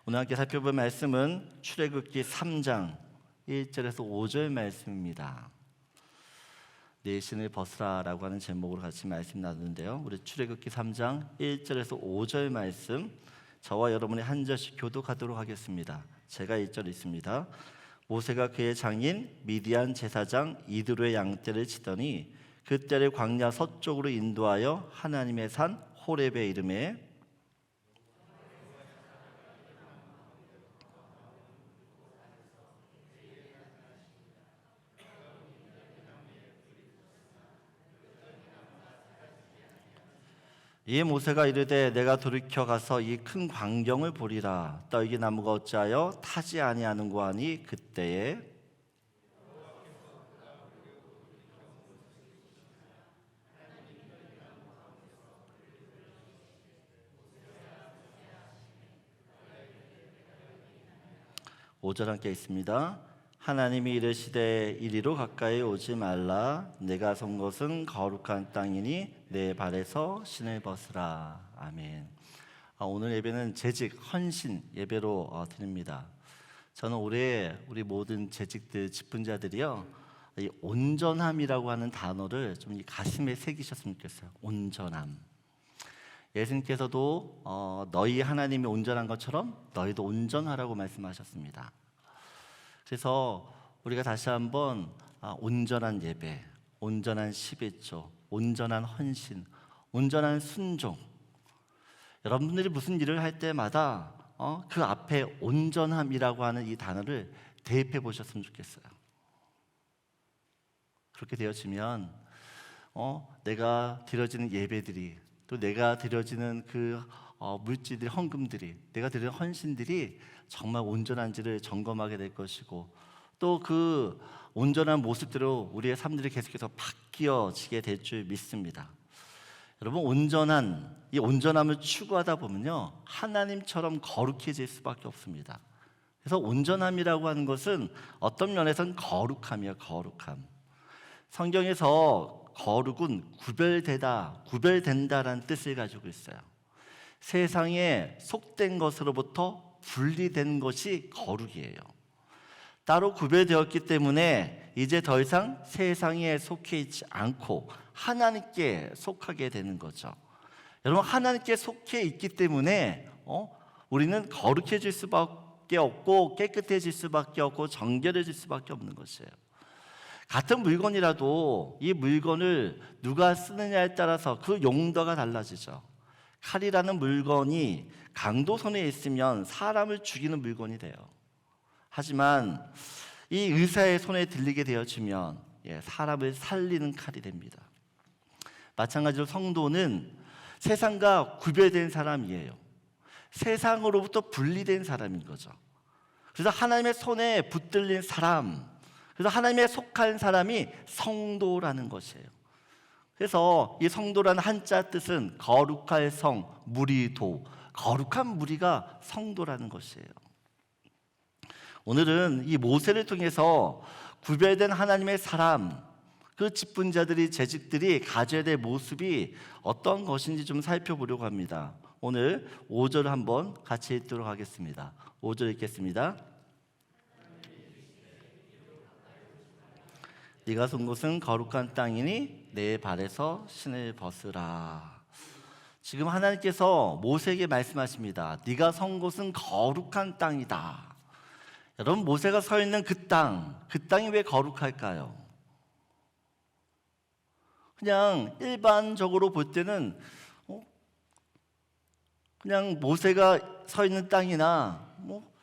오늘 함께 살펴볼 말씀은 출애굽기 3장 1절에서 5절 말씀입니다. 내 신을 벗으라라고 하는 제목으로 같이 말씀 나누는데요. 우리 출애굽기 3장 1절에서 5절 말씀 저와 여러분이 한 절씩 교독하도록 하겠습니다. 제가 1절 읽습니다. 모세가 그의 장인 미디안 제사장 이드로의 양떼를 치더니 그 떼를 광야 서쪽으로 인도하여 하나님의 산 호렙에 이르매 이에 모세가 이르되 내가 돌이켜 가서 이 큰 광경을 보리라. 떨기 나무가 어찌하여 타지 아니하는고 하니 그때에 오절 함께 있습니다. 하나님이 이르시되 이리로 가까이 오지 말라. 내가 선 것은 거룩한 땅이니 내 발에서 신을 벗으라. 아멘. 오늘 예배는 재직, 헌신 예배로 드립니다. 저는 올해 우리 모든 재직들, 직분자들이요, 이 온전함이라고 하는 단어를 좀 이 가슴에 새기셨으면 좋겠어요. 온전함. 예수님께서도 너희 하나님이 온전한 것처럼 너희도 온전하라고 말씀하셨습니다. 그래서 우리가 다시 한번 온전한 예배, 온전한 11조, 온전한 헌신, 온전한 순종, 여러분들이 무슨 일을 할 때마다 그 앞에 온전함이라고 하는 이 단어를 대입해 보셨으면 좋겠어요. 그렇게 되어지면 내가 드려지는 예배들이, 또 내가 드려지는 그 물질들, 헌금들이, 내가 드리는 헌신들이 정말 온전한지를 점검하게 될 것이고, 또 그 온전한 모습대로 우리의 삶들이 계속해서 바뀌어지게 될 줄 믿습니다. 여러분, 이 온전함을 추구하다 보면요, 하나님처럼 거룩해질 수밖에 없습니다. 그래서 온전함이라고 하는 것은 어떤 면에서는 거룩함이에요. 거룩함. 성경에서 거룩은 구별된다라는 뜻을 가지고 있어요. 세상에 속된 것으로부터 분리된 것이 거룩이에요. 따로 구별되었기 때문에 이제 더 이상 세상에 속해 있지 않고 하나님께 속하게 되는 거죠. 여러분, 하나님께 속해 있기 때문에 우리는 거룩해질 수밖에 없고, 깨끗해질 수밖에 없고, 정결해질 수밖에 없는 것이에요. 같은 물건이라도 이 물건을 누가 쓰느냐에 따라서 그 용도가 달라지죠. 칼이라는 물건이 강도선에 있으면 사람을 죽이는 물건이 돼요. 하지만 이 의사의 손에 들리게 되어지면 사람을 살리는 칼이 됩니다. 마찬가지로 성도는 세상과 구별된 사람이에요. 세상으로부터 분리된 사람인 거죠. 그래서 하나님의 손에 붙들린 사람, 그래서 하나님에 속한 사람이 성도라는 것이에요. 그래서 이 성도라는 한자 뜻은 거룩할 성, 무리도, 거룩한 무리가 성도라는 것이에요. 오늘은 이 모세를 통해서 구별된 하나님의 사람, 그 직분자들이, 재직들이 가져야 될 모습이 어떤 것인지 좀 살펴보려고 합니다. 오늘 5절을 한번 같이 읽도록 하겠습니다. 5절 읽겠습니다. 네가 선 곳은 거룩한 땅이니 내 발에서 신을 벗으라. 지금 하나님께서 모세에게 말씀하십니다. 네가 선 곳은 거룩한 땅이다. 여러분, 모세가 서 있는 그 땅이 왜 거룩할까요? 그냥 일반적으로 볼 때는 그냥 모세가 서 있는 땅이나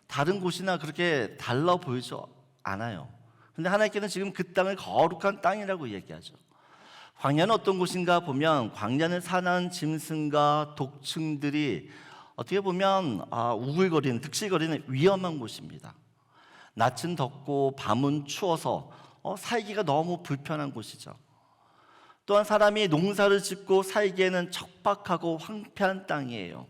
다른 곳이나 그렇게 달라 보이지 않아요. 근데 하나님께는 지금 그 땅을 거룩한 땅이라고 얘기하죠. 광야는 어떤 곳인가 보면, 광야는 사나운 짐승과 독충들이 어떻게 보면 우글거리는, 득실거리는 위험한 곳입니다. 낮은 덥고 밤은 추워서 살기가 너무 불편한 곳이죠. 또한 사람이 농사를 짓고 살기에는 척박하고 황폐한 땅이에요.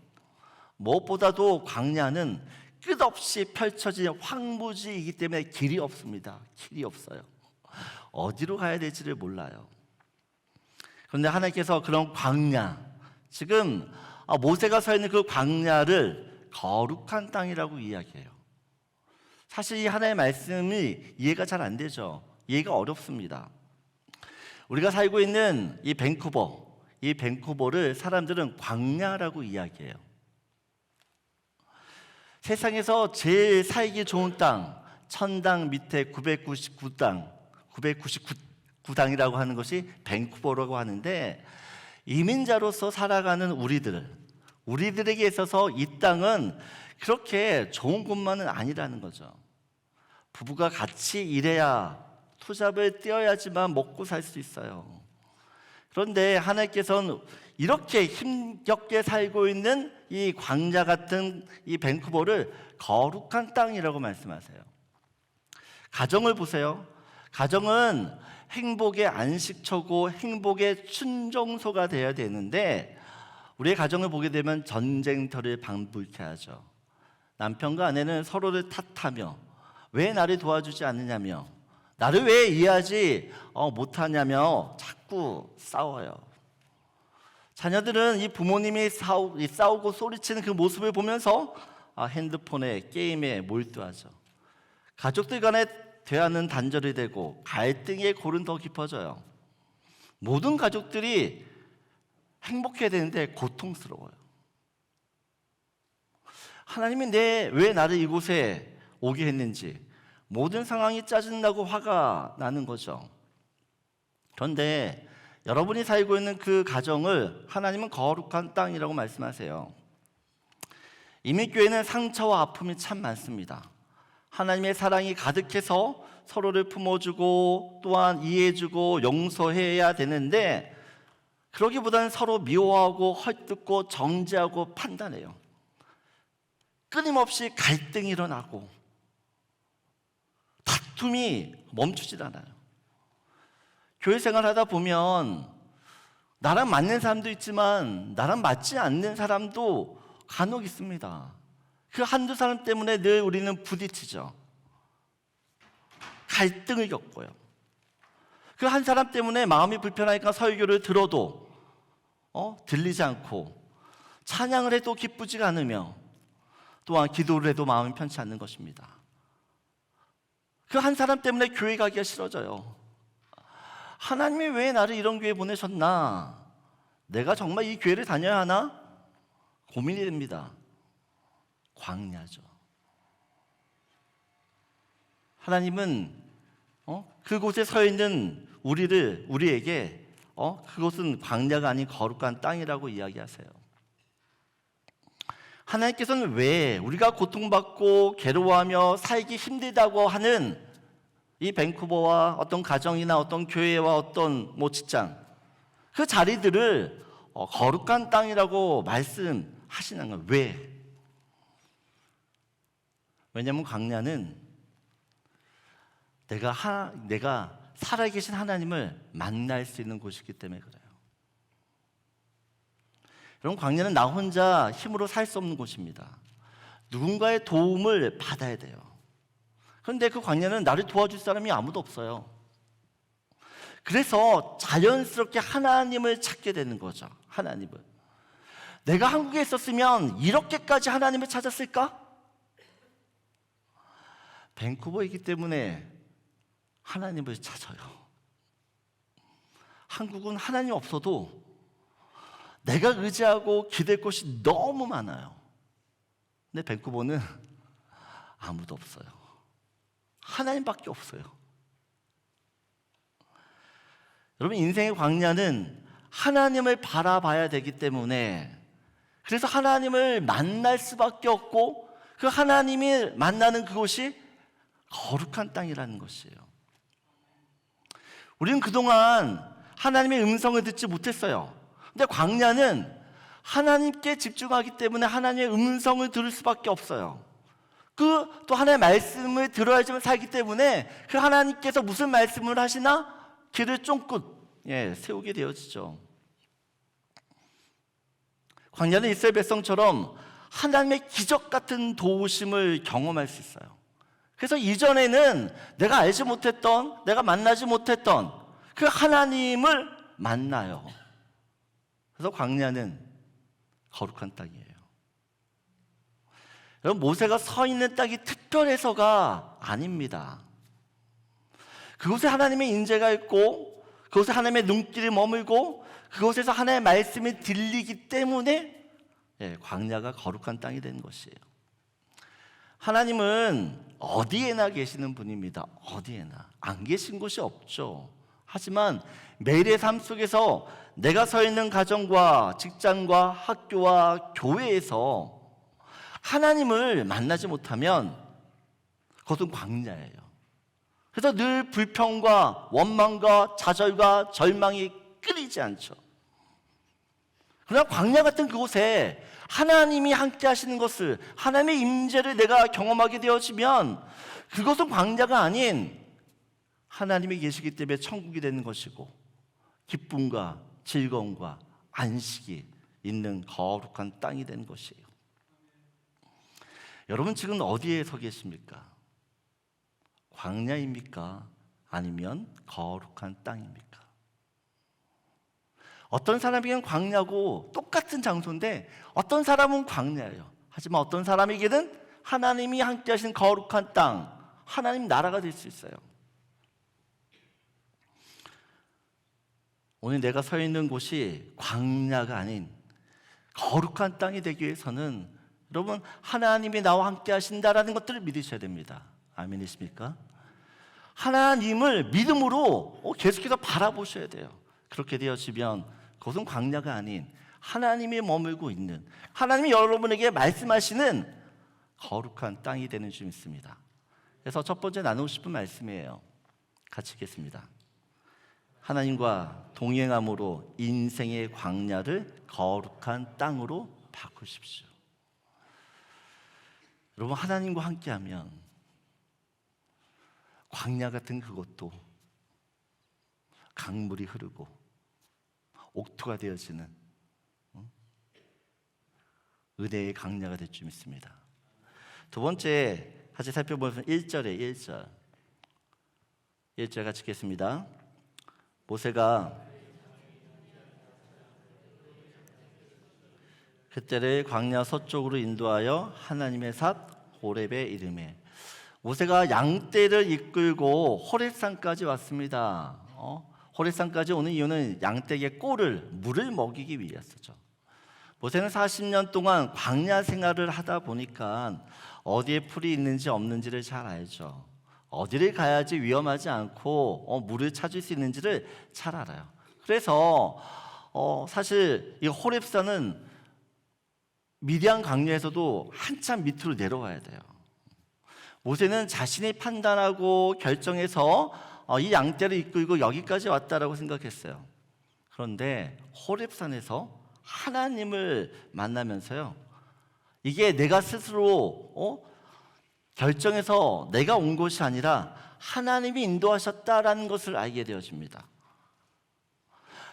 무엇보다도 광야는 끝없이 펼쳐진 황무지이기 때문에 길이 없습니다. 길이 없어요. 어디로 가야 될지를 몰라요. 그런데 하나님께서 그런 광야, 지금 모세가 서 있는 그 광야를 거룩한 땅이라고 이야기해요. 사실 이 하나의 말씀이 이해가 잘 안 되죠. 이해가 어렵습니다. 우리가 살고 있는 이 밴쿠버를 사람들은 광야라고 이야기해요. 세상에서 제일 살기 좋은 땅, 1000당 밑에 999당이라고 하는 것이 밴쿠버라고 하는데, 이민자로서 살아가는 우리들에게 있어서 이 땅은 그렇게 좋은 곳만은 아니라는 거죠. 부부가 같이 일해야, 투잡을 뛰어야지만 먹고 살 수 있어요. 그런데 하나님께서는 이렇게 힘겹게 살고 있는 이 광야 같은 이 밴쿠버를 거룩한 땅이라고 말씀하세요. 가정을 보세요. 가정은 행복의 안식처고 행복의 충정소가 되어야 되는데, 우리의 가정을 보게 되면 전쟁터를 방불케 하죠. 남편과 아내는 서로를 탓하며 왜 나를 도와주지 않느냐며, 나를 왜 이해하지 못하냐며 자꾸 싸워요. 자녀들은 이 부모님이 싸우고 소리치는 그 모습을 보면서 핸드폰에, 게임에 몰두하죠. 가족들 간의 대화는 단절이 되고 갈등의 골은 더 깊어져요. 모든 가족들이 행복해야 되는데 고통스러워요. 하나님이 왜 나를 이곳에 오게 했는지, 모든 상황이 짜증나고 화가 나는 거죠. 그런데 여러분이 살고 있는 그 가정을 하나님은 거룩한 땅이라고 말씀하세요. 이민교회는 상처와 아픔이 참 많습니다. 하나님의 사랑이 가득해서 서로를 품어주고 또한 이해해주고 용서해야 되는데, 그러기보다는 서로 미워하고 헐뜯고 정죄하고 판단해요. 끊임없이 갈등이 일어나고 다툼이 멈추질 않아요. 교회 생활하다 보면 나랑 맞는 사람도 있지만 나랑 맞지 않는 사람도 간혹 있습니다. 그 한두 사람 때문에 늘 우리는 부딪히죠. 갈등을 겪고요. 그 한 사람 때문에 마음이 불편하니까 설교를 들어도 들리지 않고, 찬양을 해도 기쁘지가 않으며, 또한 기도를 해도 마음이 편치 않는 것입니다. 그 한 사람 때문에 교회 가기가 싫어져요. 하나님이 왜 나를 이런 교회에 보내셨나? 내가 정말 이 교회를 다녀야 하나? 고민이 됩니다. 광야죠. 하나님은 그곳에 서 있는 우리에게 그곳은 광야가 아닌 거룩한 땅이라고 이야기하세요. 하나님께서는 왜 우리가 고통받고 괴로워하며 살기 힘들다고 하는 이 밴쿠버와 어떤 가정이나 어떤 교회와 어떤 직장, 그 자리들을 거룩한 땅이라고 말씀하시는 거예요. 왜? 왜냐하면 광야는 내가 살아계신 하나님을 만날 수 있는 곳이기 때문에 그래요. 여러분, 광야는 나 혼자 힘으로 살 수 없는 곳입니다. 누군가의 도움을 받아야 돼요. 그런데 그 광야는 나를 도와줄 사람이 아무도 없어요. 그래서 자연스럽게 하나님을 찾게 되는 거죠. 하나님을. 내가 한국에 있었으면 이렇게까지 하나님을 찾았을까? 밴쿠버이기 때문에 하나님을 찾아요. 한국은 하나님 없어도 내가 의지하고 기댈 곳이 너무 많아요. 근데 밴쿠버는 아무도 없어요. 하나님밖에 없어요. 여러분, 인생의 광야는 하나님을 바라봐야 되기 때문에, 그래서 하나님을 만날 수밖에 없고, 그 하나님이 만나는 그곳이 거룩한 땅이라는 것이에요. 우리는 그동안 하나님의 음성을 듣지 못했어요. 근데 광야는 하나님께 집중하기 때문에 하나님의 음성을 들을 수밖에 없어요. 또 하나님의 말씀을 들어야지만 살기 때문에 그 하나님께서 무슨 말씀을 하시나 귀를 쫑긋 세우게 되어지죠. 광야는 이스라엘 백성처럼 하나님의 기적 같은 도우심을 경험할 수 있어요. 그래서 이전에는 내가 알지 못했던, 내가 만나지 못했던 그 하나님을 만나요. 그래서 광야는 거룩한 땅이에요. 여러분, 모세가 서 있는 땅이 특별해서가 아닙니다. 그곳에 하나님의 인재가 있고 그곳에 하나님의 눈길이 머물고 그곳에서 하나님의 말씀이 들리기 때문에 광야가 거룩한 땅이 된 것이에요. 하나님은 어디에나 계시는 분입니다. 어디에나. 안 계신 곳이 없죠. 하지만 매일의 삶 속에서 내가 서 있는 가정과 직장과 학교와 교회에서 하나님을 만나지 못하면 그것은 광야예요. 그래서 늘 불평과 원망과 좌절과 절망이 끊이지 않죠. 그러나 광야 같은 그곳에 하나님이 함께 하시는 것을, 하나님의 임재를 내가 경험하게 되어지면 그것은 광야가 아닌 하나님이 계시기 때문에 천국이 되는 것이고 기쁨과 즐거움과 안식이 있는 거룩한 땅이 되는 것이에요. 여러분, 지금 어디에 서 계십니까? 광야입니까? 아니면 거룩한 땅입니까? 어떤 사람에게는 광야고 똑같은 장소인데 어떤 사람은 광야예요. 하지만 어떤 사람에게는 하나님이 함께 하신 거룩한 땅, 하나님 나라가 될 수 있어요. 오늘 내가 서 있는 곳이 광야가 아닌 거룩한 땅이 되기 위해서는 여러분, 하나님이 나와 함께 하신다라는 것들을 믿으셔야 됩니다. 아멘이십니까? 하나님을 믿음으로 계속해서 바라보셔야 돼요. 그렇게 되어지면 그것은 광야가 아닌 하나님이 머물고 있는, 하나님이 여러분에게 말씀하시는 거룩한 땅이 되는 줄 믿습니다. 그래서 첫 번째 나누고 싶은 말씀이에요. 같이 읽겠습니다. 하나님과 동행함으로 인생의 광야를 거룩한 땅으로 바꾸십시오. 여러분, 하나님과 함께하면 광야 같은 그것도 강물이 흐르고 옥토가 되어지는 은혜의 광야가 될 줄 믿습니다. 두 번째 같이 살펴보면 1절에 1절 같이 읽겠습니다. 모세가 그때를 광야 서쪽으로 인도하여 하나님의 삿 호렙에 이르매. 모세가 양떼를 이끌고 호렙산까지 왔습니다. 호렙산까지 오는 이유는 양떼에게 꼴을, 물을 먹이기 위해서죠. 모세는 40년 동안 광야 생활을 하다 보니까 어디에 풀이 있는지 없는지를 잘 알죠. 어디를 가야지 위험하지 않고 물을 찾을 수 있는지를 잘 알아요. 그래서 사실 이 호렙산은 미디안 광야에서도 한참 밑으로 내려와야 돼요. 모세는 자신이 판단하고 결정해서 이 양떼를 이끌고 여기까지 왔다라고 생각했어요. 그런데 호렙산에서 하나님을 만나면서요, 이게 내가 스스로 결정해서 내가 온 것이 아니라 하나님이 인도하셨다라는 것을 알게 되어집니다.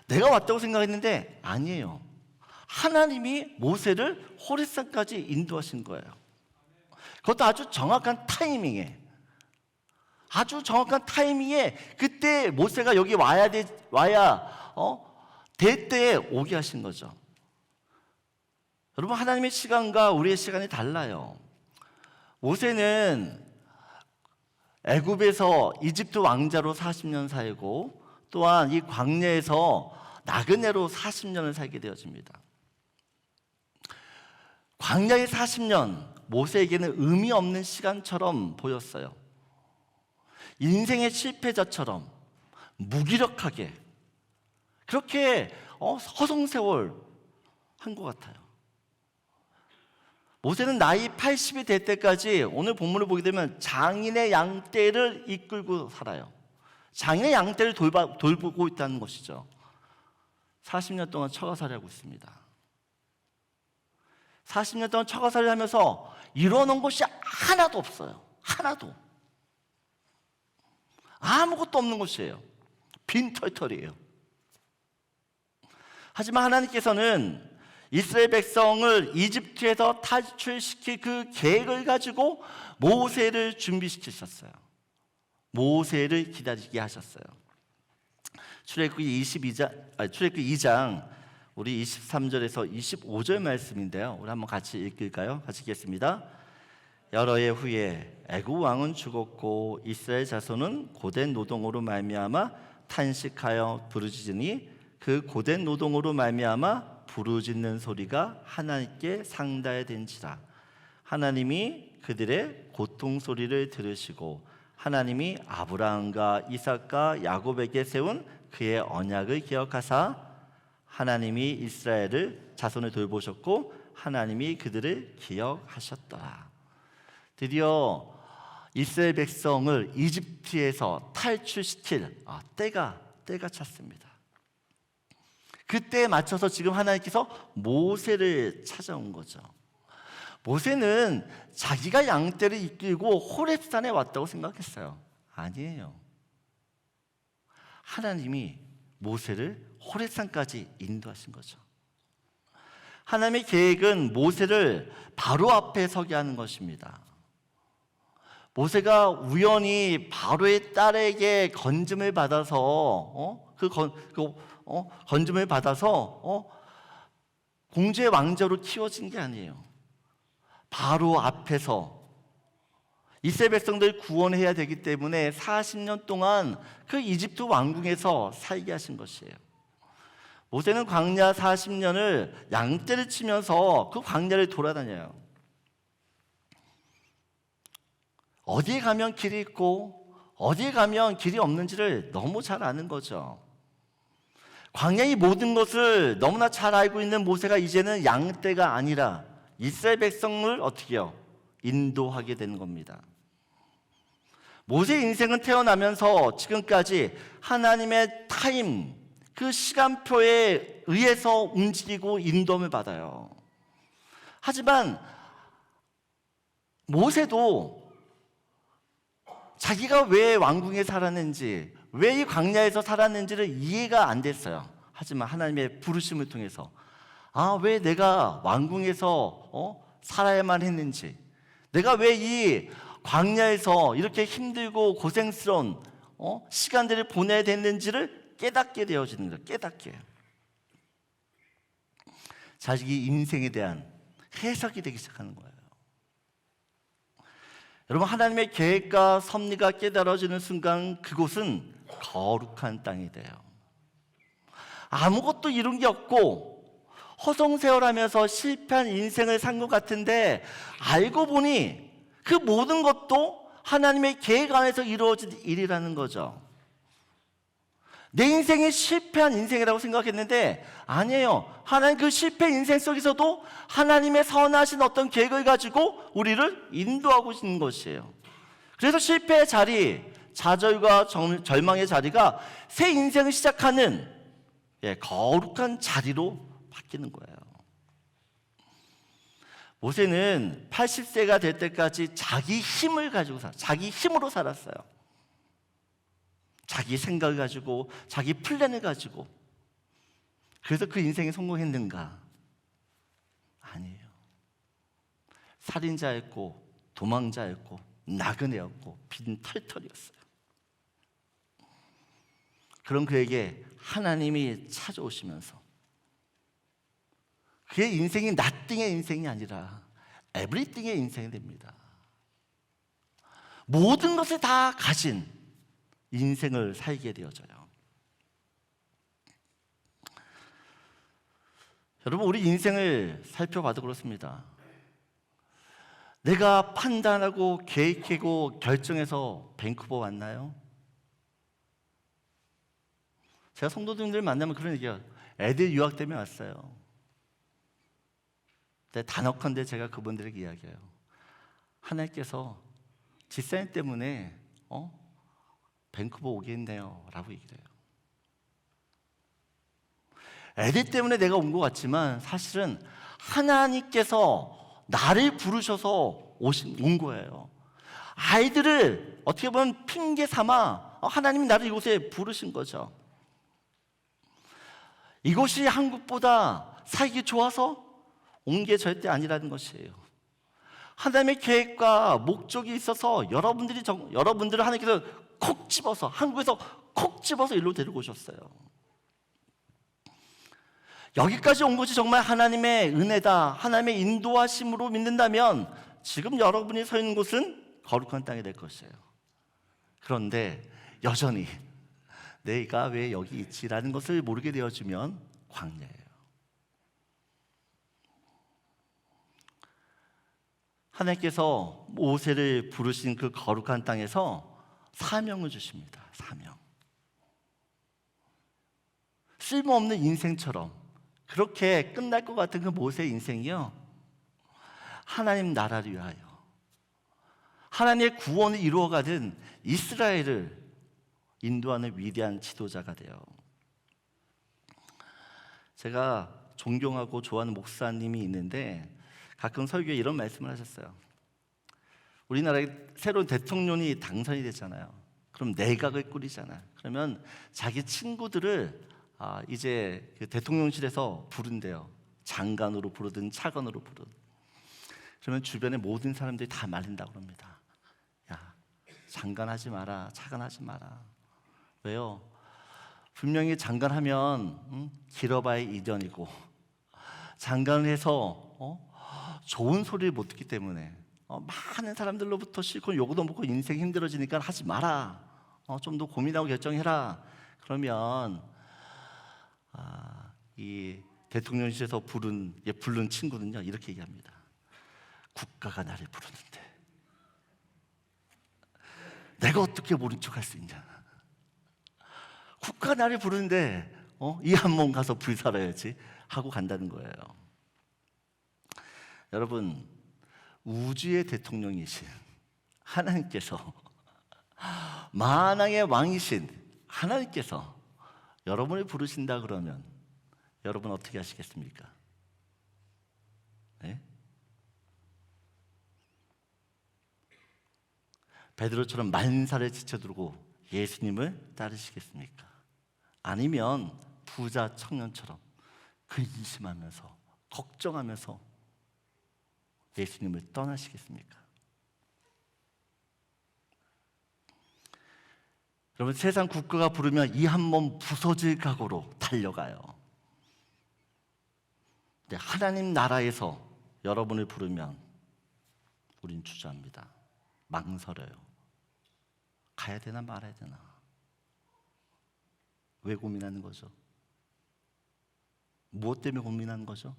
내가 왔다고 생각했는데 아니에요. 하나님이 모세를 호렙산까지 인도하신 거예요. 그것도 아주 정확한 타이밍에, 그때 모세가 여기 와야 될 때에 오게 하신 거죠. 여러분, 하나님의 시간과 우리의 시간이 달라요. 모세는 애굽에서 이집트 왕자로 40년 살고 또한 이 광야에서 나그네로 40년을 살게 되어집니다. 광야의 40년, 모세에게는 의미 없는 시간처럼 보였어요. 인생의 실패자처럼 무기력하게 그렇게 허송세월 한 것 같아요. 모세는 나이 80이 될 때까지 오늘 본문을 보게 되면 장인의 양떼를 이끌고 살아요. 장인의 양떼를 돌보고 있다는 것이죠. 40년 동안 처가살이 하고 있습니다. 40년 동안 처가살이 하면서 이뤄놓은 것이 하나도 없어요. 하나도. 아무것도 없는 것이에요. 빈털털이에요. 하지만 하나님께서는 이스라엘 백성을 이집트에서 탈출시킬 그 계획을 가지고 모세를 준비시키셨어요. 모세를 기다리게 하셨어요. 출애굽기 2장 우리 23절에서 25절 말씀인데요. 우리 한번 같이 읽을까요? 같이 읽겠습니다. 여러 해 후에 애굽 왕은 죽었고 이스라엘 자손은 고된 노동으로 말미암아 탄식하여 부르짖으니 그 고된 노동으로 말미암아 부르짖는 소리가 하나님께 상달된지라. 하나님이 그들의 고통 소리를 들으시고 하나님이 아브라함과 이삭과 야곱에게 세운 그의 언약을 기억하사 하나님이 이스라엘을 자손을 돌보셨고 하나님이 그들을 기억하셨더라. 드디어 이스라엘 백성을 이집트에서 탈출시킬 때가 찼습니다. 그때에 맞춰서 지금 하나님께서 모세를 찾아온 거죠. 모세는 자기가 양떼를 이끌고 호렙산에 왔다고 생각했어요. 아니에요. 하나님이 모세를 호렙산까지 인도하신 거죠. 하나님의 계획은 모세를 바로 앞에 서게 하는 것입니다. 모세가 우연히 바로의 딸에게 건짐을 받아서 건짐을 받아서 공주의 왕자로 키워진 게 아니에요. 바로 앞에서 이스라엘 백성들 구원해야 되기 때문에 40년 동안 그 이집트 왕궁에서 살게 하신 것이에요. 모세는 광야 40년을 양떼를 치면서 그 광야를 돌아다녀요. 어디에 가면 길이 있고 어디에 가면 길이 없는지를 너무 잘 아는 거죠. 광야의 모든 것을 너무나 잘 알고 있는 모세가 이제는 양떼가 아니라 이스라엘 백성을 어떻게 해요? 인도하게 되는 겁니다. 모세의 인생은 태어나면서 지금까지 하나님의 타임, 그 시간표에 의해서 움직이고 인도함을 받아요. 하지만 모세도 자기가 왜 왕궁에 살았는지, 왜 이 광야에서 살았는지를 이해가 안 됐어요. 하지만 하나님의 부르심을 통해서 왜 내가 왕궁에서 살아야만 했는지, 내가 왜 이 광야에서 이렇게 힘들고 고생스러운 시간들을 보내야 됐는지를 깨닫게 되어지는 거예요. 깨닫게. 자기 인생에 대한 해석이 되기 시작하는 거예요. 여러분, 하나님의 계획과 섭리가 깨달아지는 순간 그곳은 거룩한 땅이 돼요. 아무것도 이룬 게 없고 허송세월하면서 실패한 인생을 산 것 같은데 알고 보니 그 모든 것도 하나님의 계획 안에서 이루어진 일이라는 거죠. 내 인생이 실패한 인생이라고 생각했는데 아니에요. 하나님 그 실패 인생 속에서도 하나님의 선하신 어떤 계획을 가지고 우리를 인도하고 있는 것이에요. 그래서 실패의 자리, 좌절과 절망의 자리가 새 인생을 시작하는 거룩한 자리로 바뀌는 거예요. 모세는 80세가 될 때까지 자기 힘을 가지고 자기 힘으로 살았어요. 자기 생각을 가지고, 자기 플랜을 가지고. 그래서 그 인생에 성공했는가? 아니에요. 살인자였고, 도망자였고, 나그네였고, 빈털털이었어요. 그런 그에게 하나님이 찾아오시면서 그의 인생이 nothing의 인생이 아니라 everything의 인생이 됩니다. 모든 것을 다 가진 인생을 살게 되어져요. 여러분, 우리 인생을 살펴봐도 그렇습니다. 내가 판단하고 계획하고 결정해서 밴쿠버 왔나요? 제가 성도님들 만나면 그런 얘기해요. 애들 유학 때문에 왔어요. 근데 단언컨대 제가 그분들에게 이야기해요. 하나님께서 집사님 때문에 밴쿠버 오게 했네요 라고 얘기를 해요. 애들 때문에 내가 온 것 같지만 사실은 하나님께서 나를 부르셔서 온 거예요. 아이들을 어떻게 보면 핑계 삼아 하나님이 나를 이곳에 부르신 거죠. 이곳이 한국보다 살기 좋아서 온 게 절대 아니라는 것이에요. 하나님의 계획과 목적이 있어서 여러분들을 하나님께서 콕 집어서, 한국에서 콕 집어서 일로 데리고 오셨어요. 여기까지 온 것이 정말 하나님의 은혜다, 하나님의 인도하심으로 믿는다면 지금 여러분이 서 있는 곳은 거룩한 땅이 될 것이에요. 그런데 여전히 내가 왜 여기 있지라는 것을 모르게 되어지면 광야예요. 하나님께서 모세를 부르신 그 거룩한 땅에서 사명을 주십니다. 사명. 쓸모없는 인생처럼 그렇게 끝날 것 같은 그 모세의 인생이요, 하나님 나라를 위하여 하나님의 구원을 이루어가는 이스라엘을 인도하는 위대한 지도자가 돼요. 제가 존경하고 좋아하는 목사님이 있는데 가끔 설교에 이런 말씀을 하셨어요. 우리나라에 새로운 대통령이 당선이 됐잖아요. 그럼 내각을 꾸리잖아요. 그러면 자기 친구들을 이제 그 대통령실에서 부른대요. 장관으로 부르든 차관으로 부르든. 그러면 주변의 모든 사람들이 다 말린다고 합니다. 야, 장관 하지 마라, 차관 하지 마라. 왜요? 분명히 장관 하면 길어봐야 2년이고 장관을 해서 좋은 소리를 못 듣기 때문에 많은 사람들로부터 실컷 욕도 먹고 인생 힘들어지니까 하지 마라. 좀 더 고민하고 결정해라. 그러면 이 대통령실에서 부른 친구는요, 이렇게 얘기합니다. 국가가 나를 부르는데 내가 어떻게 모른 척 할 수 있냐. 국가가 나를 부르는데 이 한 몸 가서 불살아야지 하고 간다는 거예요. 여러분, 우주의 대통령이신 하나님께서, 만왕의 왕이신 하나님께서 여러분을 부르신다 그러면 여러분 어떻게 하시겠습니까? 네? 베드로처럼 만사를 지쳐두고 예수님을 따르시겠습니까? 아니면 부자 청년처럼 근심하면서 걱정하면서 예수님을 떠나시겠습니까? 여러분, 세상 국가가 부르면 이 한 몸 부서질 각오로 달려가요. 근데 하나님 나라에서 여러분을 부르면 우린 주저합니다. 망설여요. 가야 되나 말아야 되나. 왜 고민하는 거죠? 무엇 때문에 고민하는 거죠?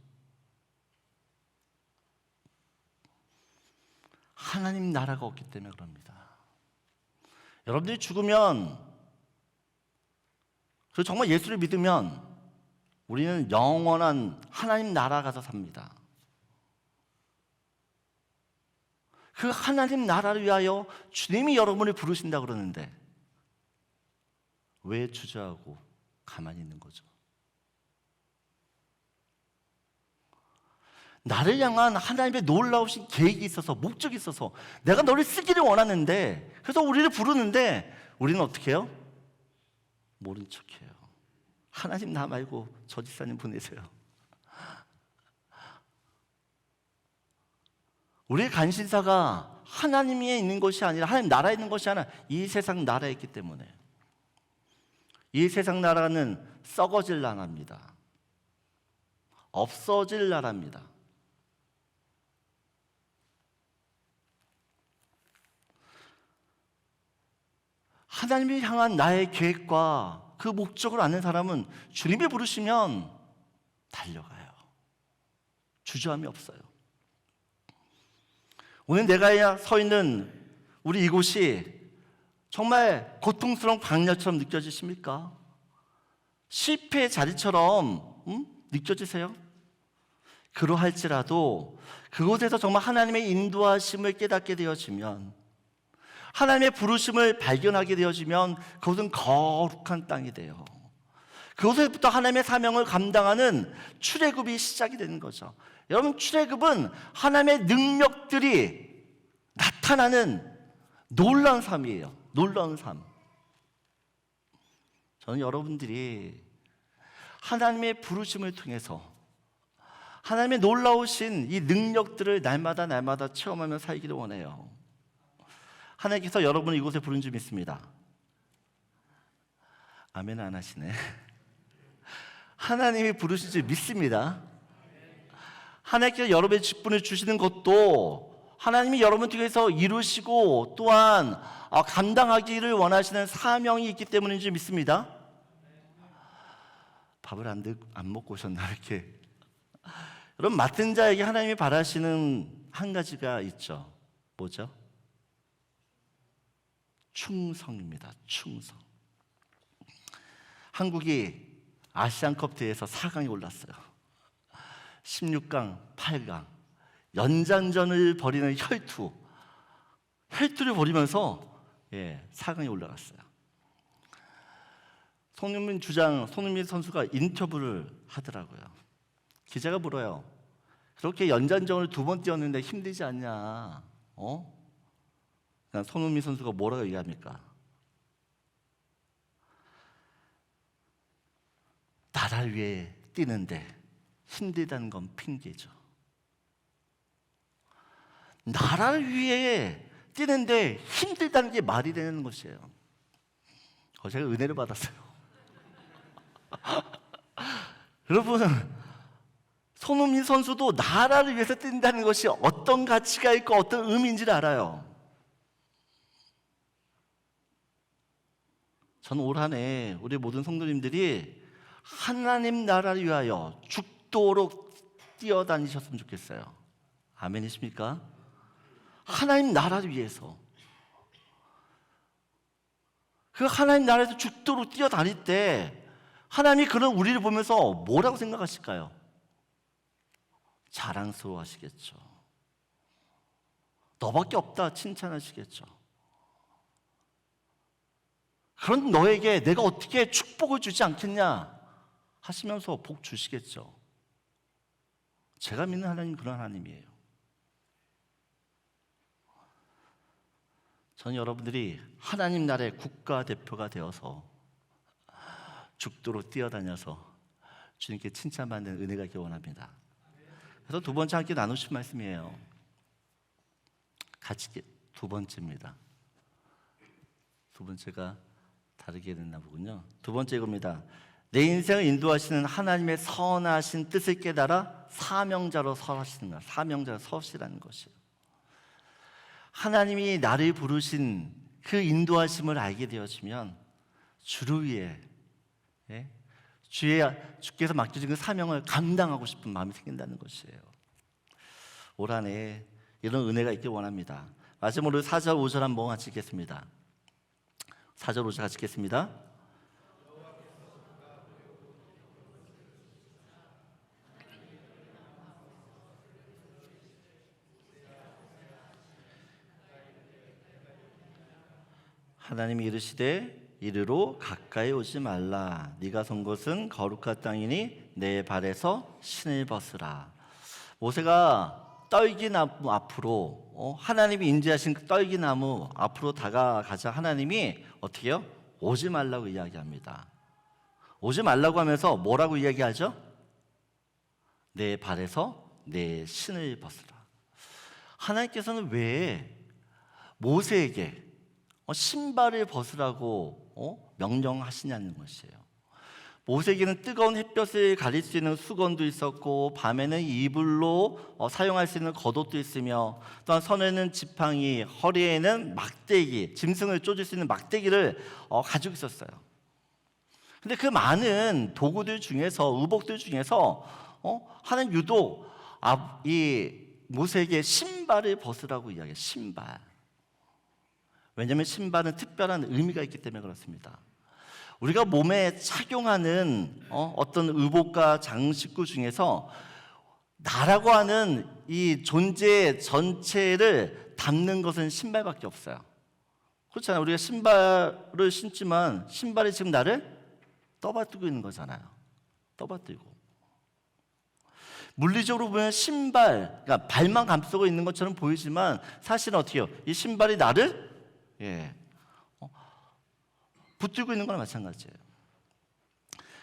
하나님 나라가 없기 때문에 그럽니다. 여러분들이 죽으면, 그리고 정말 예수를 믿으면 우리는 영원한 하나님 나라 가서 삽니다. 그 하나님 나라를 위하여 주님이 여러분을 부르신다 그러는데 왜 주저하고 가만히 있는 거죠? 나를 향한 하나님의 놀라우신 계획이 있어서, 목적이 있어서 내가 너를 쓰기를 원하는데, 그래서 우리를 부르는데 우리는 어떻게 해요? 모른 척해요. 하나님 나 말고 저 집사님 보내세요. 우리의 관심사가 하나님에 있는 것이 아니라, 하나님 나라에 있는 것이 아니라 이 세상 나라에 있기 때문에, 이 세상 나라는 썩어질 나라입니다. 없어질 나라입니다. 하나님을 향한 나의 계획과 그 목적을 아는 사람은 주님이 부르시면 달려가요. 주저함이 없어요. 오늘 내가 서 있는 우리 이곳이 정말 고통스러운 광야처럼 느껴지십니까? 실패의 자리처럼 느껴지세요? 그러할지라도 그곳에서 정말 하나님의 인도하심을 깨닫게 되어지면, 하나님의 부르심을 발견하게 되어지면 그곳은 거룩한 땅이 돼요. 그곳에부터 하나님의 사명을 감당하는 출애굽이 시작이 되는 거죠. 여러분, 출애굽은 하나님의 능력들이 나타나는 놀라운 삶이에요. 놀라운 삶. 저는 여러분들이 하나님의 부르심을 통해서 하나님의 놀라우신 이 능력들을 날마다 체험하며 살기를 원해요. 하나님께서 여러분을 이곳에 부른 줄 믿습니다. 아멘 안 하시네. 하나님이 부르신 줄 믿습니다. 하나님께서 여러분의 직분을 주시는 것도 하나님이 여러분 통해서 이루시고 또한 감당하기를 원하시는 사명이 있기 때문인 줄 믿습니다. 밥을 안 먹고 오셨나 이렇게. 여러분, 맡은 자에게 하나님이 바라시는 한 가지가 있죠. 뭐죠? 충성입니다. 충성. 한국이 아시안컵 대회에서 4강에 올랐어요. 16강, 8강 연장전을 벌이는 혈투를 벌이면서 4강에 올라갔어요. 손흥민 선수가 인터뷰를 하더라고요. 기자가 물어요. 그렇게 연장전을 2번 뛰었는데 힘들지 않냐? 손흥민 선수가 뭐라고 얘기합니까? 나라를 위해 뛰는데 힘들다는 건 핑계죠. 나라를 위해 뛰는데 힘들다는 게 말이 되는 것이에요. 제가 은혜를 받았어요. 여러분, 손흥민 선수도 나라를 위해서 뛴다는 것이 어떤 가치가 있고 어떤 의미인지를 알아요. 저는 올 한 해 우리 모든 성도님들이 하나님 나라를 위하여 죽도록 뛰어다니셨으면 좋겠어요. 아멘이십니까? 하나님 나라를 위해서. 그 하나님 나라에서 죽도록 뛰어다닐 때 하나님이 그런 우리를 보면서 뭐라고 생각하실까요? 자랑스러워 하시겠죠. 너밖에 없다 칭찬하시겠죠. 그런 너에게 내가 어떻게 축복을 주지 않겠냐 하시면서 복 주시겠죠. 제가 믿는 하나님 그런 하나님이에요. 저는 여러분들이 하나님 나라의 국가대표가 되어서 죽도록 뛰어다녀서 주님께 칭찬받는 은혜가 있길 원합니다. 그래서 두 번째 함께 나누신 말씀이에요. 같이 두 번째입니다. 두 번째가 다르게 됐나 보군요. 두 번째 이겁니다. 내 인생을 인도하시는 하나님의 선하신 뜻을 깨달아 사명자로 서시는 것. 사명자로 서시라는 것이에요. 하나님이 나를 부르신 그 인도하심을 알게 되어지면 주를 위해 주께서 맡겨진 그 사명을 감당하고 싶은 마음이 생긴다는 것이에요. 올 한 해 이런 은혜가 있길 원합니다. 마지막으로 4절 5절 한번 같이 읽겠습니다. 4절 5절 같이 읽겠습니다. 하나님이 이르시되 이르로 가까이 오지 말라. 네가 선 곳은 거룩한 땅이니 내 발에서 신을 벗으라. 모세가 떨기나무 앞으로 하나님이 인도하신 그 떨기나무 앞으로 다가가자 하나님이 어떻게 해요? 오지 말라고 이야기합니다. 오지 말라고 하면서 뭐라고 이야기하죠? 내 발에서 내 신을 벗으라. 하나님께서는 왜 모세에게 신발을 벗으라고 명령하시냐는 것이에요. 모세에게는 뜨거운 햇볕을 가릴 수 있는 수건도 있었고 밤에는 이불로 사용할 수 있는 겉옷도 있으며 또한 손에는 지팡이, 허리에는 막대기, 짐승을 쫓을 수 있는 막대기를 가지고 있었어요. 근데 그 많은 도구들 중에서 의복들 중에서 하나님 유독 이 모세에게 신발을 벗으라고 이야기해요. 신발. 왜냐하면 신발은 특별한 의미가 있기 때문에 그렇습니다. 우리가 몸에 착용하는 어떤 의복과 장식구 중에서 나라고 하는 이 존재 전체를 담는 것은 신발밖에 없어요. 그렇잖아요. 우리가 신발을 신지만 신발이 지금 나를 떠받들고 있는 거잖아요. 떠받들고. 물리적으로 보면 신발, 그러니까 발만 감싸고 있는 것처럼 보이지만 사실은 어떻게 해요? 이 신발이 나를 붙들고 있는 거나 마찬가지예요.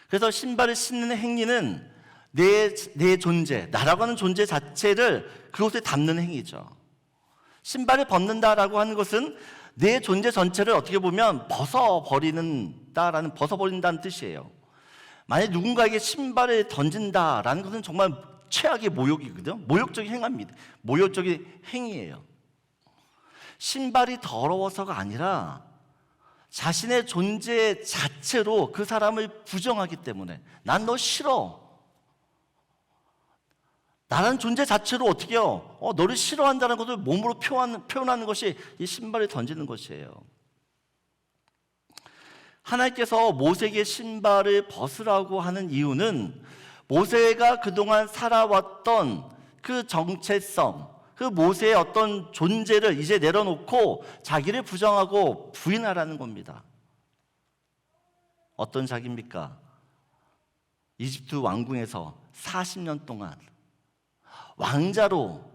그래서 신발을 신는 행위는 내 존재, 나라고 하는 존재 자체를 그곳에 담는 행위죠. 신발을 벗는다라고 하는 것은 내 존재 전체를 어떻게 보면 벗어버린다는 뜻이에요. 만약 누군가에게 신발을 던진다라는 것은 정말 최악의 모욕이거든요. 모욕적인 행합니다. 모욕적인 행위예요. 신발이 더러워서가 아니라 자신의 존재 자체로 그 사람을 부정하기 때문에 난 너 싫어. 나라는 존재 자체로 어떻게 해요? 너를 싫어한다는 것을 몸으로 표현하는 것이 이 신발을 던지는 것이에요. 하나님께서 모세에게 신발을 벗으라고 하는 이유는 모세가 그동안 살아왔던 그 정체성, 그 모세의 어떤 존재를 이제 내려놓고 자기를 부정하고 부인하라는 겁니다. 어떤 자기입니까? 이집트 왕궁에서 40년 동안 왕자로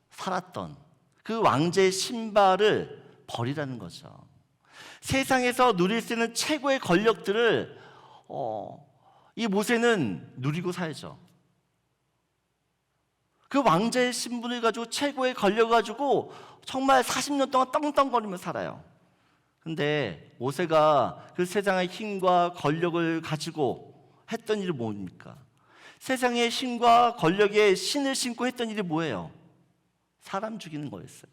살았던 그 왕제의 신발을 버리라는 거죠. 세상에서 누릴 수 있는 최고의 권력들을 이 모세는 누리고 살죠. 그 왕자의 신분을 가지고 최고의 권력을 가지고 정말 40년 동안 떵떵거리며 살아요. 근데 모세가 그 세상의 힘과 권력을 가지고 했던 일이 뭡니까? 세상의 힘과 권력에 신을 신고 했던 일이 뭐예요? 사람 죽이는 거였어요.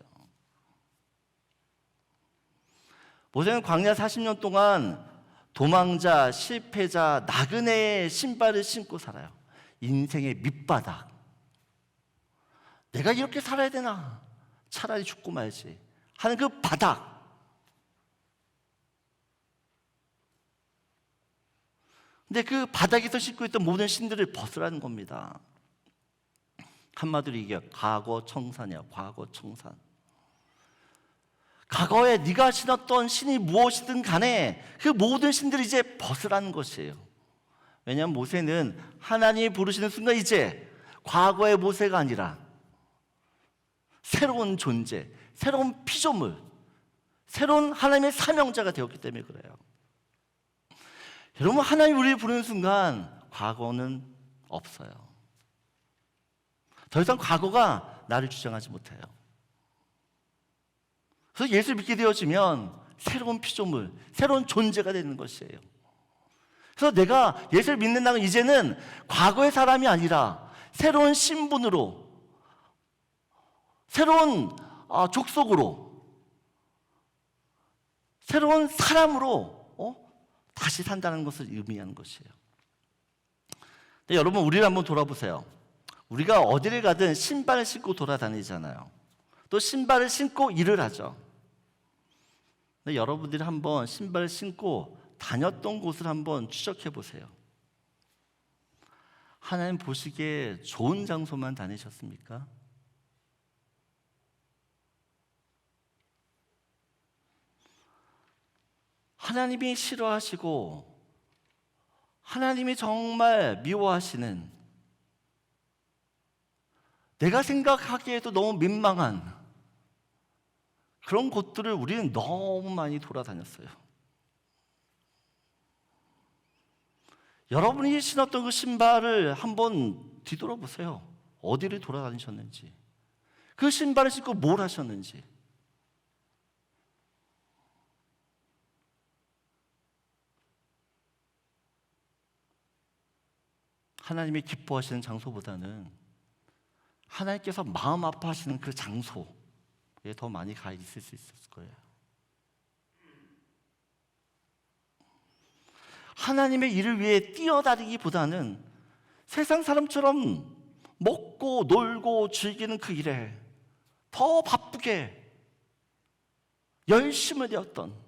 모세는 광야 40년 동안 도망자, 실패자, 나그네의 신발을 신고 살아요. 인생의 밑바닥. 내가 이렇게 살아야 되나? 차라리 죽고 말지 하는 그 바닥. 근데 그 바닥에서 싣고 있던 모든 신들을 벗으라는 겁니다. 한마디로 이게 과거 청산이야. 과거 청산. 과거에 네가 신었던 신이 무엇이든 간에 그 모든 신들을 이제 벗으라는 것이에요. 왜냐하면 모세는 하나님이 부르시는 순간 이제 과거의 모세가 아니라 새로운 존재, 새로운 피조물, 새로운 하나님의 사명자가 되었기 때문에 그래요. 여러분, 하나님 우리를 부르는 순간 과거는 없어요. 더 이상 과거가 나를 주장하지 못해요. 그래서 예수를 믿게 되어지면 새로운 피조물, 새로운 존재가 되는 것이에요. 그래서 내가 예수를 믿는다는 이제는 과거의 사람이 아니라 새로운 신분으로, 새로운 족속으로, 새로운 사람으로 다시 산다는 것을 의미하는 것이에요. 근데 여러분, 우리를 한번 돌아보세요. 우리가 어디를 가든 신발을 신고 돌아다니잖아요. 또 신발을 신고 일을 하죠. 근데 여러분들이 한번 신발을 신고 다녔던 곳을 한번 추적해 보세요. 하나님 보시기에 좋은 장소만 다니셨습니까? 하나님이 싫어하시고 하나님이 정말 미워하시는, 내가 생각하기에도 너무 민망한 그런 곳들을 우리는 너무 많이 돌아다녔어요. 여러분이 신었던 그 신발을 한번 뒤돌아보세요. 어디를 돌아다니셨는지, 그 신발을 신고 뭘 하셨는지. 하나님이 기뻐하시는 장소보다는 하나님께서 마음 아파하시는 그 장소에 더 많이 가 있을 수 있을 거예요. 하나님의 일을 위해 뛰어다니기보다는 세상 사람처럼 먹고 놀고 즐기는 그 일에 더 바쁘게 열심을 되었던,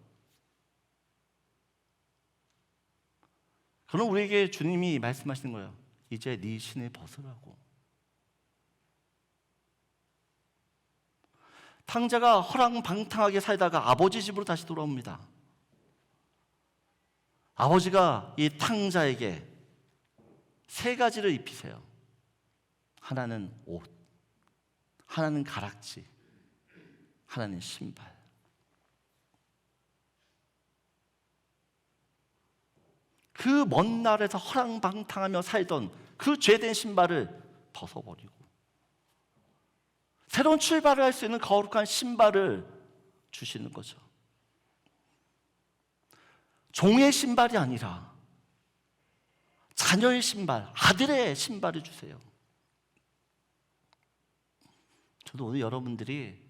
그럼 우리에게 주님이 말씀하시는 거예요. 이제 네 신을 벗으라고. 탕자가 허랑방탕하게 살다가 아버지 집으로 다시 돌아옵니다. 아버지가 이 탕자에게 세 가지를 입히세요. 하나는 옷, 하나는 가락지, 하나는 신발. 그 먼 날에서 허랑방탕하며 살던 그 죄된 신발을 벗어버리고 새로운 출발을 할 수 있는 거룩한 신발을 주시는 거죠. 종의 신발이 아니라 자녀의 신발, 아들의 신발을 주세요. 저도 오늘 여러분들이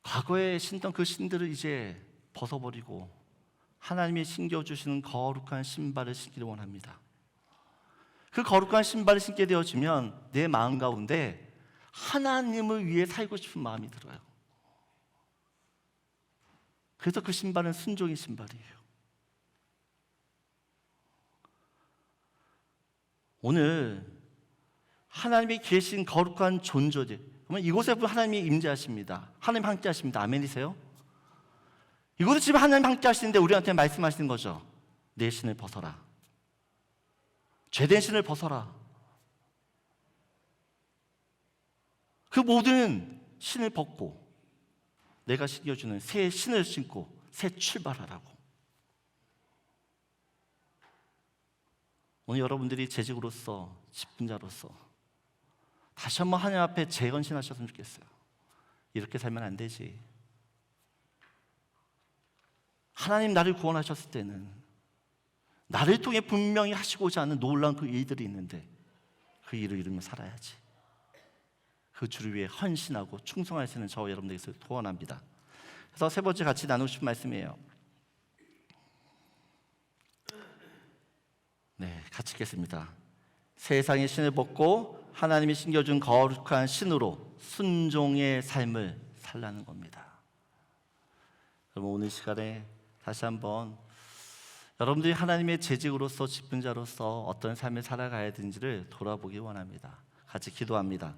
과거에 신던 그 신들을 이제 벗어버리고 하나님이 신겨주시는 거룩한 신발을 신기를 원합니다. 그 거룩한 신발을 신게 되어지면 내 마음 가운데 하나님을 위해 살고 싶은 마음이 들어요. 그래서 그 신발은 순종의 신발이에요. 오늘 하나님이 계신 거룩한 존재들, 그러면 이곳에 보면 하나님이 임재하십니다. 하나님 함께 하십니다. 아멘이세요? 이곳에 지금 하나님 함께 하시는데 우리한테 말씀하시는 거죠. 내 신을 벗어라. 죄된 신을 벗어라. 그 모든 신을 벗고 내가 신겨주는 새 신을 신고 새 출발하라고. 오늘 여러분들이 재직으로서 직분자로서 다시 한번 하나님 앞에 재건신하셨으면 좋겠어요. 이렇게 살면 안 되지. 하나님 나를 구원하셨을 때는 나를 통해 분명히 하시고자 하는 놀라운 그 일들이 있는데 그 일을 이루며 살아야지. 그 주를 위해 헌신하고 충성할 수 있는 저와 여러분들에게서 소원합니다. 그래서 세 번째 같이 나누고 싶은 말씀이에요. 네, 같이 읽겠습니다. 세상의 신을 벗고 하나님이 신겨준 거룩한 신으로 순종의 삶을 살라는 겁니다. 여러분 오늘 시간에 다시 한번 여러분들이 하나님의 재직으로서 직분자로서 어떤 삶을 살아가야 되는지를 돌아보기 원합니다. 같이 기도합니다.